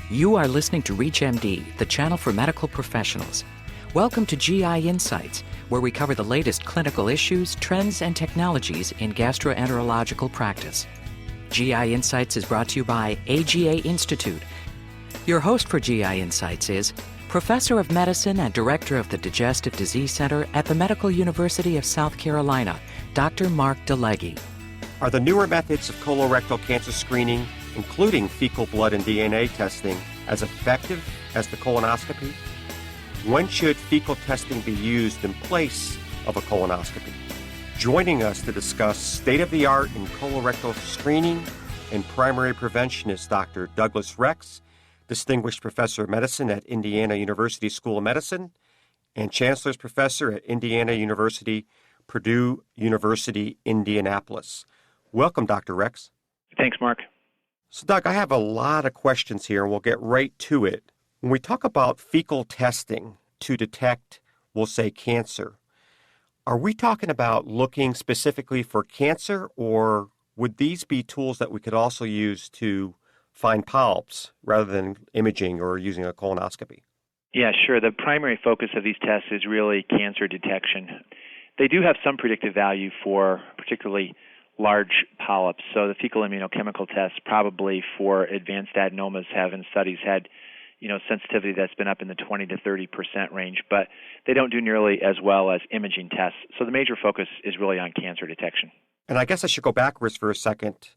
You are listening to ReachMD, the channel for medical professionals. Welcome to GI Insights, where we cover the latest clinical issues, trends, and technologies in gastroenterological practice. GI Insights is brought to you by AGA Institute. Your host for GI Insights is Professor of Medicine and Director of the Digestive Disease Center at the Medical University of South Carolina, Dr. Mark DeLegge. Are the newer methods of colorectal cancer screening, including fecal blood and DNA testing, as effective as the colonoscopy? When should fecal testing be used in place of a colonoscopy? Joining us to discuss state-of-the-art in colorectal screening and primary prevention is Dr. Douglas Rex, Distinguished Professor of Medicine at Indiana University School of Medicine and Chancellor's Professor at Indiana University, Purdue University, Indianapolis. Welcome, Dr. Rex. Thanks, Mark. So, Doug, I have a lot of questions here, and we'll get right to it. When we talk about fecal testing to detect, we'll say, cancer, are we talking about looking specifically for cancer, or would these be tools that we could also use to find polyps rather than imaging or using a colonoscopy? Yeah, sure. The primary focus of these tests is really cancer detection. They do have some predictive value for particularly large polyps. So the fecal immunochemical tests probably for advanced adenomas have in studies had, sensitivity that's been up in the 20 to 30% range, but they don't do nearly as well as imaging tests. So the major focus is really on cancer detection. And I guess I should go backwards for a second.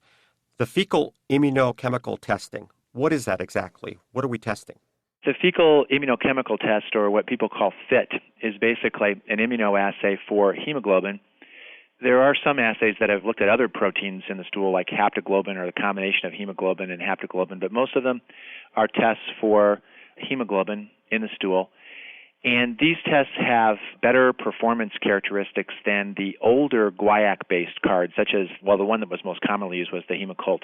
The fecal immunochemical testing, what is that exactly? What are we testing? The fecal immunochemical test, or what people call FIT, is basically an immunoassay for hemoglobin. There are some assays that have looked at other proteins in the stool, like haptoglobin or the combination of hemoglobin and haptoglobin, but most of them are tests for hemoglobin in the stool. And these tests have better performance characteristics than the older guaiac-based cards, such as, the one that was most commonly used was the Hemocult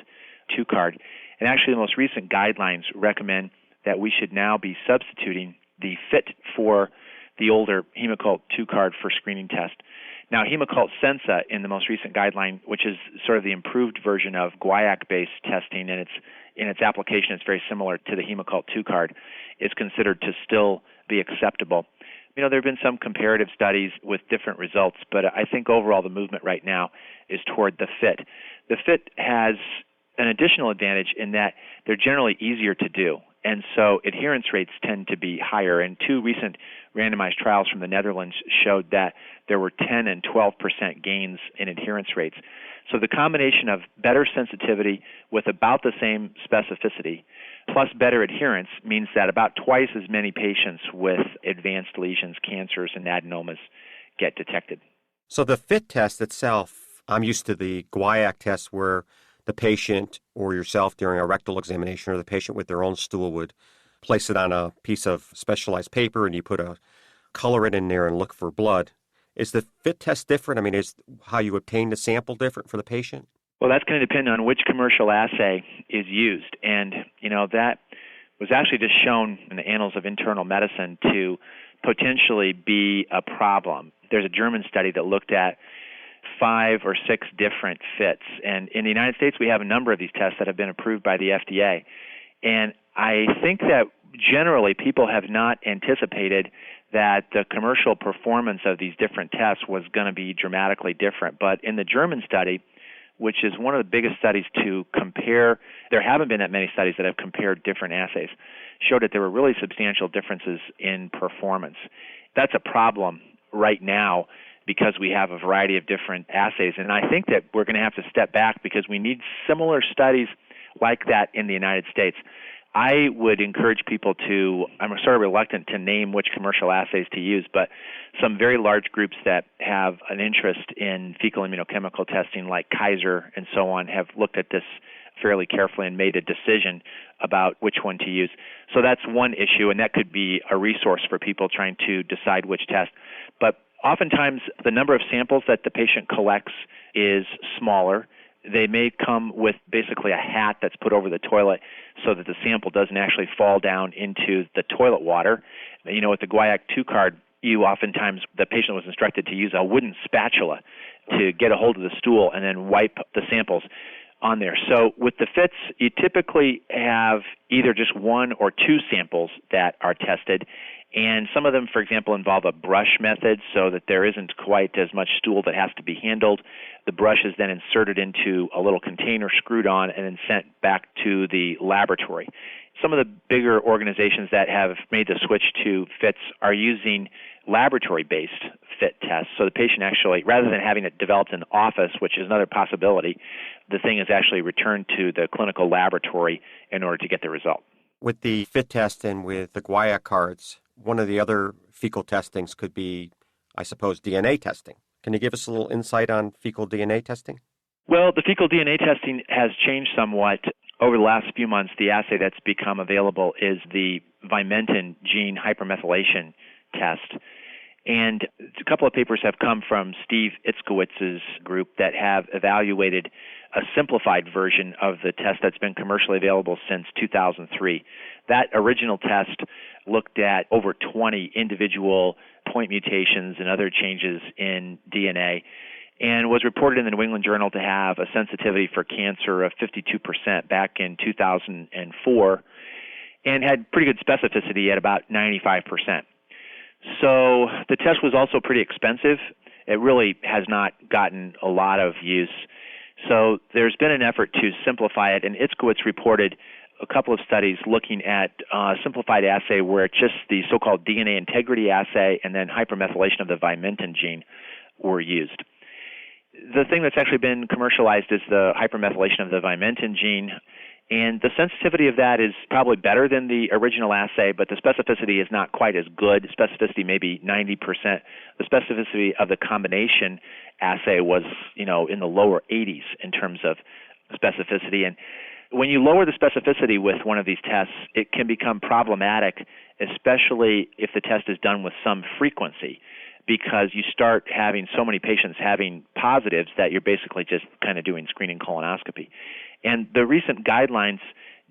2 card. And actually, the most recent guidelines recommend that we should now be substituting the FIT for the older Hemocult 2 card for screening test. Now, Hemocult Sensa in the most recent guideline, which is sort of the improved version of guaiac-based testing, and in its application it's very similar to the Hemocult 2 card, is considered to still be acceptable. There have been some comparative studies with different results, but I think overall the movement right now is toward the FIT. The FIT has an additional advantage in that they're generally easier to do, and so adherence rates tend to be higher. And two recent randomized trials from the Netherlands showed that there were 10 and 12% gains in adherence rates. So the combination of better sensitivity with about the same specificity plus better adherence means that about twice as many patients with advanced lesions, cancers, and adenomas get detected. So the FIT test itself, I'm used to the guaiac test where the patient or yourself during a rectal examination or the patient with their own stool would place it on a piece of specialized paper and you put a color in there and look for blood. Is the FIT test different? Is how you obtain the sample different for the patient? Well, that's going to depend on which commercial assay is used. And, that was actually just shown in the Annals of Internal Medicine to potentially be a problem. There's a German study that looked at 5 or 6 different FITs. And in the United States, we have a number of these tests that have been approved by the FDA. And I think that generally people have not anticipated that the commercial performance of these different tests was going to be dramatically different. But in the German study, which is one of the biggest studies to compare, there haven't been that many studies that have compared different assays, showed that there were really substantial differences in performance. That's a problem right now because we have a variety of different assays. And I think that we're going to have to step back because we need similar studies like that in the United States. I would encourage people to, I'm sort of reluctant to name which commercial assays to use, but some very large groups that have an interest in fecal immunochemical testing like Kaiser and so on have looked at this fairly carefully and made a decision about which one to use. So that's one issue, and that could be a resource for people trying to decide which test. But oftentimes the number of samples that the patient collects is smaller. They may come with basically a hat that's put over the toilet so that the sample doesn't actually fall down into the toilet water. With the guaiac 2 card, oftentimes the patient was instructed to use a wooden spatula to get a hold of the stool and then wipe the samples. on there. So with the FITs, you typically have either just one or two samples that are tested, and some of them, for example, involve a brush method so that there isn't quite as much stool that has to be handled. The brush is then inserted into a little container, screwed on, and then sent back to the laboratory. Some of the bigger organizations that have made the switch to FITs are using laboratory-based FIT tests. So the patient actually, rather than having it developed in the office, which is another possibility, the thing is actually returned to the clinical laboratory in order to get the result. With the FIT test and with the guaiac cards, one of the other fecal testings could be, I suppose, DNA testing. Can you give us a little insight on fecal DNA testing? Well, the fecal DNA testing has changed somewhat over the last few months. The assay that's become available is the Vimentin gene hypermethylation test. And a couple of papers have come from Steve Itzkowitz's group that have evaluated a simplified version of the test that's been commercially available since 2003. That original test looked at over 20 individual point mutations and other changes in DNA and was reported in the New England Journal to have a sensitivity for cancer of 52% back in 2004 and had pretty good specificity at about 95%. So the test was also pretty expensive. It really has not gotten a lot of use. So there's been an effort to simplify it, and Itzkowitz reported a couple of studies looking at a simplified assay where just the so-called DNA integrity assay and then hypermethylation of the Vimentin gene were used. The thing that's actually been commercialized is the hypermethylation of the Vimentin gene, and the sensitivity of that is probably better than the original assay, but the specificity is not quite as good. Specificity maybe 90%. The specificity of the combination assay was, in the lower 80s in terms of specificity. And when you lower the specificity with one of these tests, it can become problematic, especially if the test is done with some frequency, because you start having so many patients having positives that you're basically just kind of doing screening colonoscopy. And the recent guidelines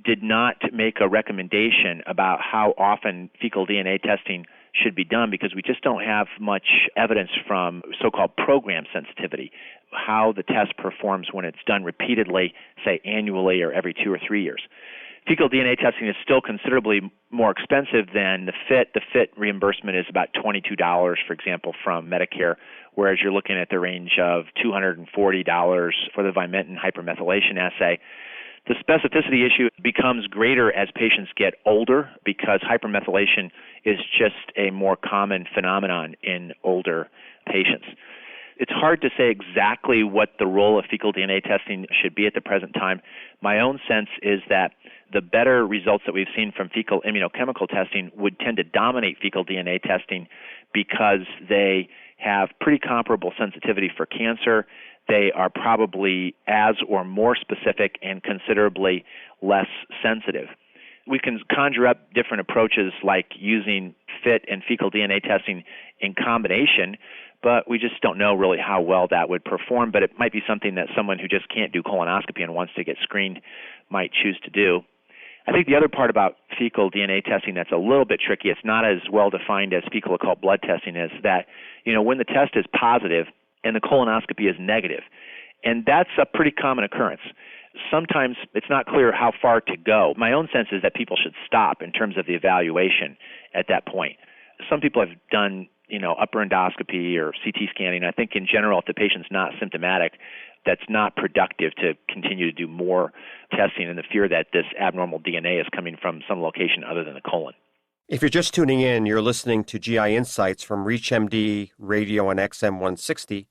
did not make a recommendation about how often fecal DNA testing should be done because we just don't have much evidence from so-called program sensitivity, how the test performs when it's done repeatedly, say annually or every 2 or 3 years. Fecal DNA testing is still considerably more expensive than the FIT. The FIT reimbursement is about $22, for example, from Medicare, whereas you're looking at the range of $240 for the Vimentin hypermethylation assay. The specificity issue becomes greater as patients get older because hypermethylation is just a more common phenomenon in older patients. It's hard to say exactly what the role of fecal DNA testing should be at the present time. My own sense is that the better results that we've seen from fecal immunochemical testing would tend to dominate fecal DNA testing because they have pretty comparable sensitivity for cancer. They are probably as or more specific and considerably less sensitive. We can conjure up different approaches like using FIT and fecal DNA testing in combination, but we just don't know really how well that would perform. But it might be something that someone who just can't do colonoscopy and wants to get screened might choose to do. I think the other part about fecal DNA testing that's a little bit tricky, it's not as well defined as fecal occult blood testing, is that, when the test is positive and the colonoscopy is negative, and that's a pretty common occurrence. Sometimes it's not clear how far to go. My own sense is that people should stop in terms of the evaluation at that point. Some people have done, upper endoscopy or CT scanning. I think in general, if the patient's not symptomatic, that's not productive to continue to do more testing in the fear that this abnormal DNA is coming from some location other than the colon. If you're just tuning in, you're listening to GI Insights from ReachMD Radio on XM 160,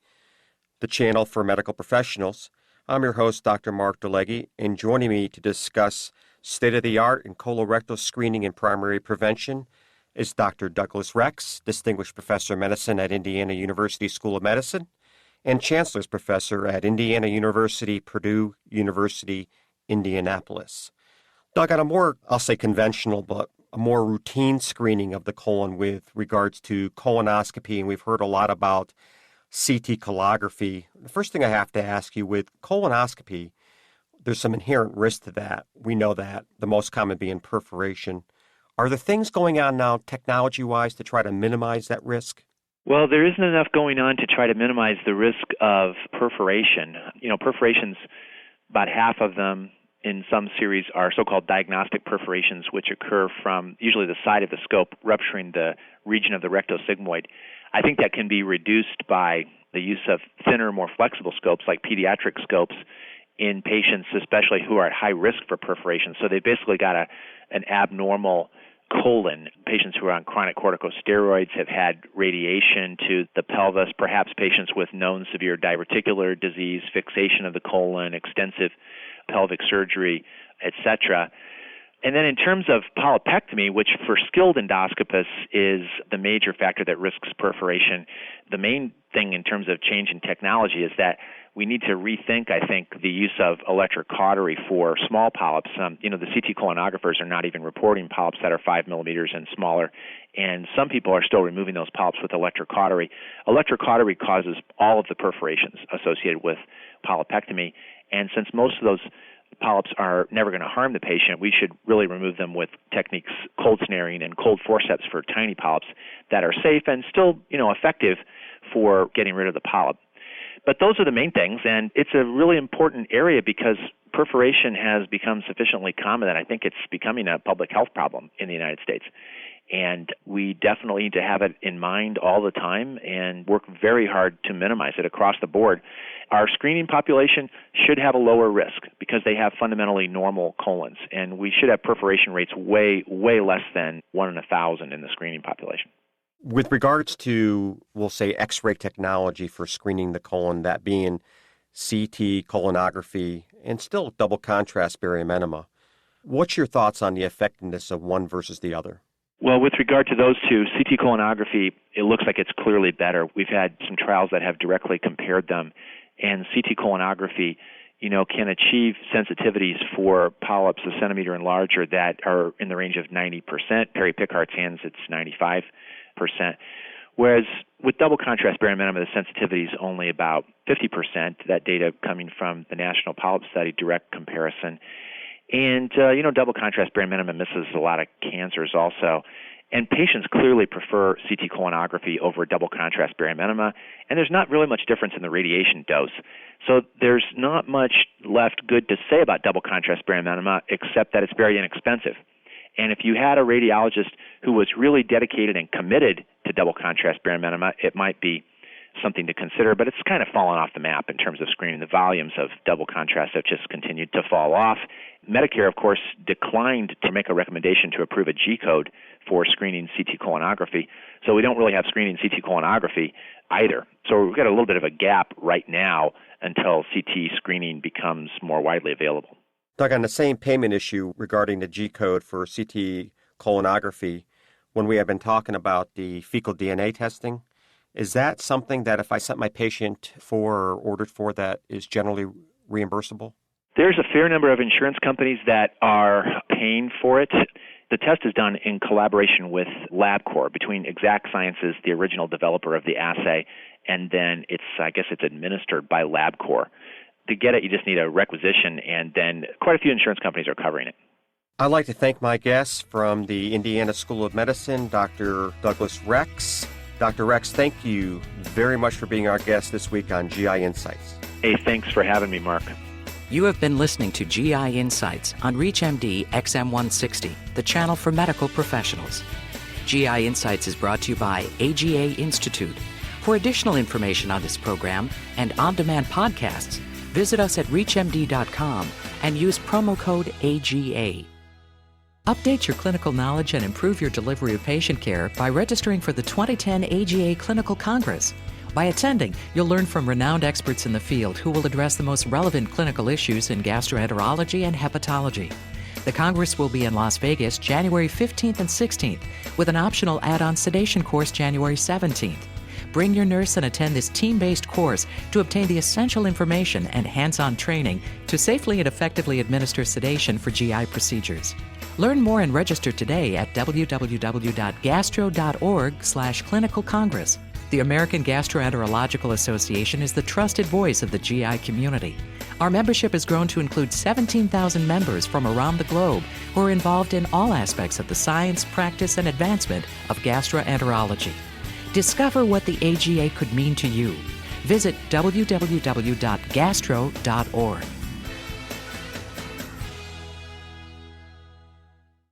the channel for medical professionals. I'm your host, Dr. Mark DeLegge, and joining me to discuss state-of-the-art in colorectal screening and primary prevention is Dr. Douglas Rex, Distinguished Professor of Medicine at Indiana University School of Medicine, and Chancellor's Professor at Indiana University, Purdue University, Indianapolis. Doug, on a more, I'll say conventional, but a more routine screening of the colon with regards to colonoscopy, and we've heard a lot about CT colonography. The first thing I have to ask you, with colonoscopy, there's some inherent risk to that. We know that, the most common being perforation. Are there things going on now technology-wise to try to minimize that risk? Well, there isn't enough going on to try to minimize the risk of perforation. Perforation's About half of them in some series are so-called diagnostic perforations, which occur from usually the side of the scope, rupturing the region of the rectosigmoid. I think that can be reduced by the use of thinner, more flexible scopes like pediatric scopes in patients, especially who are at high risk for perforation. So they've basically got an abnormal colon. Patients who are on chronic corticosteroids have had radiation to the pelvis, perhaps patients with known severe diverticular disease, fixation of the colon, extensive pelvic surgery, etc. And then in terms of polypectomy, which for skilled endoscopists is the major factor that risks perforation, the main thing in terms of change in technology is that we need to rethink, I think, the use of electric cautery for small polyps. The CT colonographers are not even reporting polyps that are 5 millimeters and smaller, and some people are still removing those polyps with electric cautery. Electric cautery causes all of the perforations associated with polypectomy, and since most of those polyps are never going to harm the patient, we should really remove them with techniques, cold snaring and cold forceps for tiny polyps that are safe and still, effective for getting rid of the polyp. But those are the main things, and it's a really important area because perforation has become sufficiently common that I think it's becoming a public health problem in the United States. And we definitely need to have it in mind all the time and work very hard to minimize it across the board. Our screening population should have a lower risk because they have fundamentally normal colons, and we should have perforation rates way, way less than 1 in 1,000 in the screening population. With regards to, we'll say, X-ray technology for screening the colon, that being CT, colonography, and still double contrast barium enema, what's your thoughts on the effectiveness of one versus the other? Well, with regard to those two, CT colonography, it looks like it's clearly better. We've had some trials that have directly compared them, and CT colonography, can achieve sensitivities for polyps a centimeter and larger that are in the range of 90%. Perry Pickhart's hands, it's 95%. Whereas with double contrast barium enema, the sensitivity is only about 50%. That data coming from the National Polyp Study direct comparison. And, double contrast barium enema misses a lot of cancers also. And patients clearly prefer CT colonography over double contrast barium enema, and there's not really much difference in the radiation dose. So there's not much left good to say about double contrast barium enema except that it's very inexpensive. And if you had a radiologist who was really dedicated and committed to double contrast barium enema, it might be something to consider, but it's kind of fallen off the map in terms of screening. The volumes of double contrast have just continued to fall off. Medicare, of course, declined to make a recommendation to approve a G-code for screening CT colonography, so we don't really have screening CT colonography either. So we've got a little bit of a gap right now until CT screening becomes more widely available. Doug, on the same payment issue regarding the G-code for CT colonography, when we have been talking about the fecal DNA testing, is that something that if I sent my patient for or ordered for that is generally reimbursable? There's a fair number of insurance companies that are paying for it. The test is done in collaboration with LabCorp between Exact Sciences, the original developer of the assay, and then it's administered by LabCorp. To get it, you just need a requisition, and then quite a few insurance companies are covering it. I'd like to thank my guests from the Indiana School of Medicine, Dr. Douglas Rex. Dr. Rex, thank you very much for being our guest this week on GI Insights. Hey, thanks for having me, Mark. You have been listening to GI Insights on ReachMD XM160, the channel for medical professionals. GI Insights is brought to you by AGA Institute. For additional information on this program and on-demand podcasts, visit us at reachmd.com and use promo code AGA. Update your clinical knowledge and improve your delivery of patient care by registering for the 2010 AGA Clinical Congress. By attending, you'll learn from renowned experts in the field who will address the most relevant clinical issues in gastroenterology and hepatology. The Congress will be in Las Vegas January 15th and 16th, with an optional add-on sedation course January 17th. Bring your nurse and attend this team-based course to obtain the essential information and hands-on training to safely and effectively administer sedation for GI procedures. Learn more and register today at www.gastro.org/clinicalcongress. The American Gastroenterological Association is the trusted voice of the GI community. Our membership has grown to include 17,000 members from around the globe who are involved in all aspects of the science, practice, and advancement of gastroenterology. Discover what the AGA could mean to you. Visit www.gastro.org.